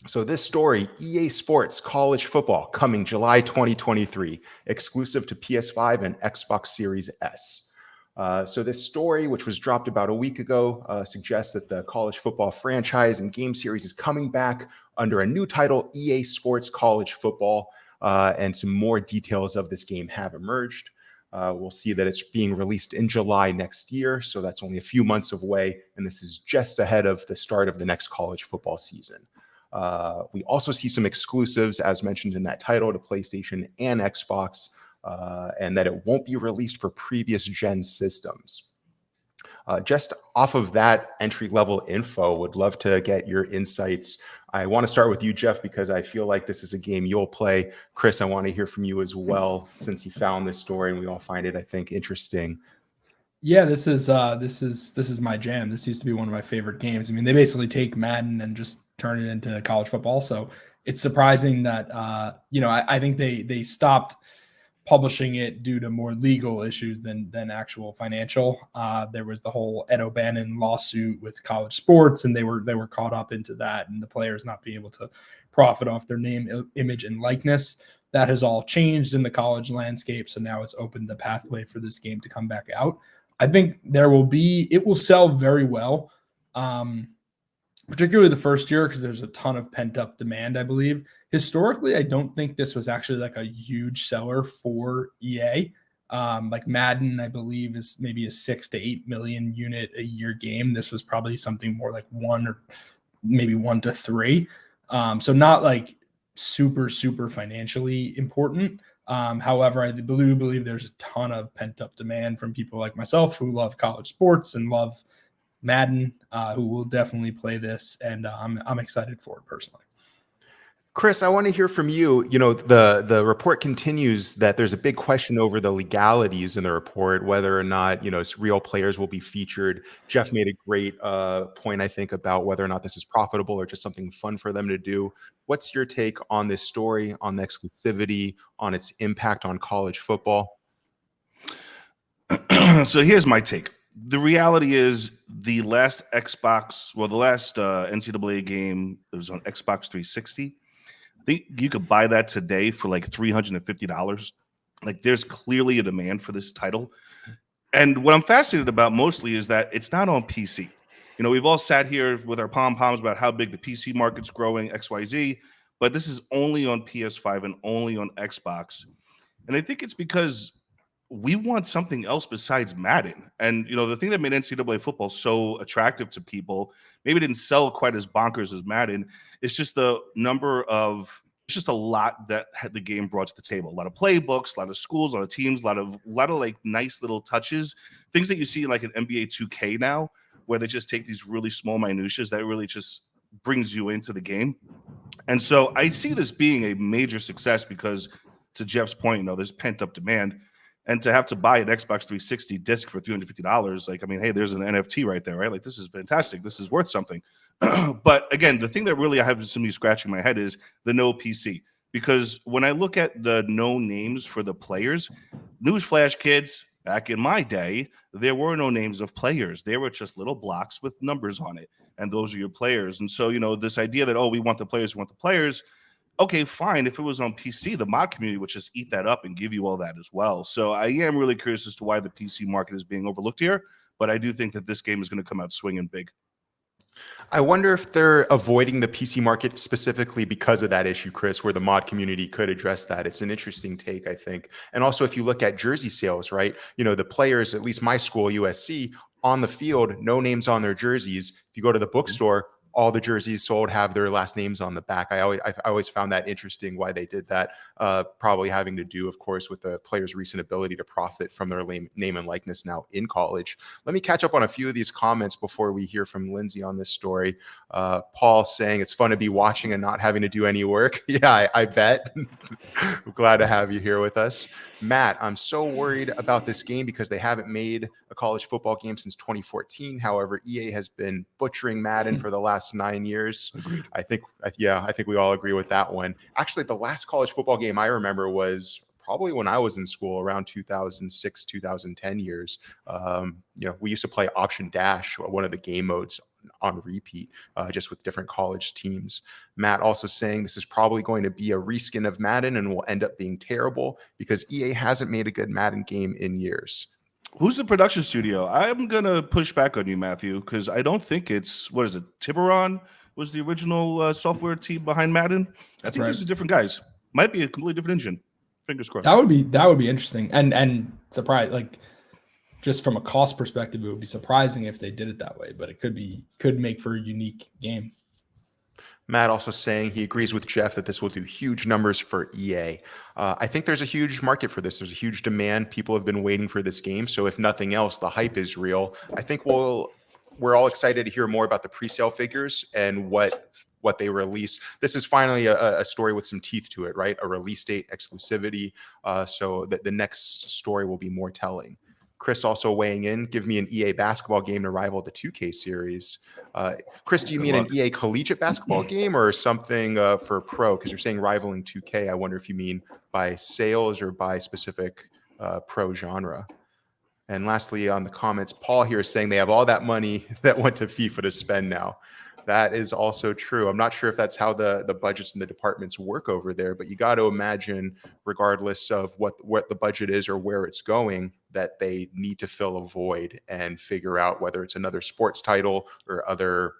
So this story, EA Sports College Football, coming July 2023, exclusive to PS5 and Xbox Series S. So this story, which was dropped about a week ago, suggests that the college football franchise and game series is coming back under a new title, EA Sports College Football, and some more details of this game have emerged. We'll see that it's being released in July next year, so that's only a few months away, and this is just ahead of the start of the next college football season. We also see some exclusives, as mentioned in that title, to PlayStation and Xbox, and that it won't be released for previous gen systems. Just off of that entry-level info, would love to get your insights. I want to start with you, Jeff, because I feel like this is a game you'll play. Chris, I want to hear from you as well, since you found this story, and we all find it, I think, interesting. Yeah, this is my jam. This used to be one of my favorite games. I mean, they basically take Madden and just turn it into college football. So it's surprising that I think they stopped publishing it due to more legal issues than actual financial. There was the whole Ed O'Bannon lawsuit with college sports, and they were caught up into that, and the players not being able to profit off their name, image, and likeness. That has all changed in the college landscape. So now it's opened the pathway for this game to come back out. I think it will sell very well, particularly the first year, because there's a ton of pent up demand, I believe. Historically, I don't think this was actually like a huge seller for EA. Like Madden, I believe, is maybe a 6 to 8 million unit a year game. This was probably something more like 1 or maybe 1 to 3. So not like super, super financially important. However, I believe there's a ton of pent up demand from people like myself who love college sports and love Madden, who will definitely play this, and I'm excited for it personally. Chris, I want to hear from you. You know, the report continues that there's a big question over the legalities in the report, whether or not, real players will be featured. Jeff made a great point, I think, about whether or not this is profitable or just something fun for them to do. What's your take on this story, on the exclusivity, on its impact on college football? So here's my take. The reality is the last NCAA game, it was on Xbox 360. I think you could buy that today for like $350. Like, there's clearly a demand for this title. And what I'm fascinated about mostly is that it's not on PC. We've all sat here with our pom-poms about how big the PC market's growing, XYZ, but this is only on PS5 and only on Xbox. And I think it's because we want something else besides Madden. And, the thing that made NCAA football so attractive to people, maybe didn't sell quite as bonkers as Madden, is just it's just a lot that the game brought to the table. A lot of playbooks, a lot of schools, a lot of teams, a lot of like nice little touches, things that you see in like an NBA 2K now, where they just take these really small minutiae that really just brings you into the game. And so I see this being a major success because, to Jeff's point, there's pent up demand. And to have to buy an Xbox 360 disc for $350, like, I mean, hey, there's an NFT right there, right? Like, this is fantastic. This is worth something. But again, the thing that really I have somebody scratching my head is the no PC. Because when I look at the no names for the players, newsflash, kids, back in my day, there were no names of players. There were just little blocks with numbers on it. And those are your players. And so, this idea that, we want the players, okay, fine. If it was on PC, the mod community would just eat that up and give you all that as well. So I am really curious as to why the PC market is being overlooked here. But I do think that this game is going to come out swinging big. I wonder if they're avoiding the PC market specifically because of that issue, Chris, where the mod community could address that. It's an interesting take, I think. And also, if you look at jersey sales, right, the players, at least my school, USC, on the field, no names on their jerseys. If you go to the bookstore, all the jerseys sold have their last names on the back. I always found that interesting why they did that. Probably having to do, of course, with the players' recent ability to profit from their name and likeness now in college. Let me catch up on a few of these comments before we hear from Lindsay on this story. Paul saying it's fun to be watching and not having to do any work. Yeah, I bet. I'm glad to have you here with us. Matt, I'm so worried about this game because they haven't made a college football game since 2014. However, EA has been butchering Madden for the last 9 years. Agreed. I think we all agree with that one. Actually, the last college football game I remember was probably when I was in school, around 2006, 2010 years. We used to play Option Dash, one of the game modes, on repeat, just with different college teams. Matt also saying this is probably going to be a reskin of Madden and will end up being terrible because EA hasn't made a good Madden game in years. Who's the production studio? I'm gonna push back on you, Matthew, because I don't think it's, what is it? Tiburon was the original software team behind Madden. That's I think right. these are different guys. Might be a completely different engine. Fingers crossed. That would be interesting, and surprise, like just from a cost perspective, it would be surprising if they did it that way. But it could make for a unique game. Matt also saying he agrees with Jeff that this will do huge numbers for EA. I think there's a huge market for this. There's a huge demand. People have been waiting for this game. So if nothing else, the hype is real. I think we're all excited to hear more about the pre-sale figures and what they release. This is finally a story with some teeth to it, right? A release date, exclusivity. So that the next story will be more telling. Chris also weighing in, give me an EA basketball game to rival the 2K series. Chris, do you mean an EA collegiate basketball game or something for pro? Because you're saying rivaling 2K. I wonder if you mean by sales or by specific pro genre. And lastly, on the comments, Paul here is saying they have all that money that went to FIFA to spend now. That is also true. I'm not sure if that's how the budgets and the departments work over there, but you got to imagine, regardless of what the budget is or where it's going, that they need to fill a void and figure out whether it's another sports title or other,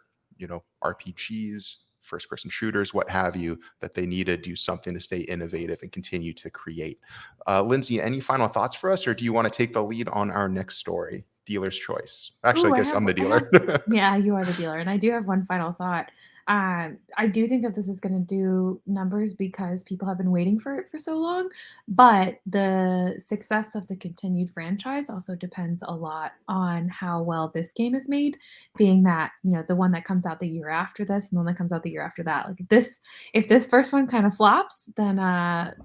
RPGs, first-person shooters, what have you, that they need to do something to stay innovative and continue to create. Lindsay, any final thoughts for us, or do you want to take the lead on our next story? Dealer's choice. Actually, I guess I'm the dealer. Yeah, you are the dealer. And I do have one final thought. I do think that this is going to do numbers because people have been waiting for it for so long. But the success of the continued franchise also depends a lot on how well this game is made, being that, the one that comes out the year after this and the one that comes out the year after that. Like if this first one kind of flops, then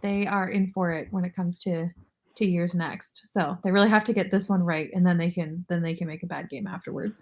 they are in for it when it comes to 2 years next. So they really have to get this one right, and then they can make a bad game afterwards.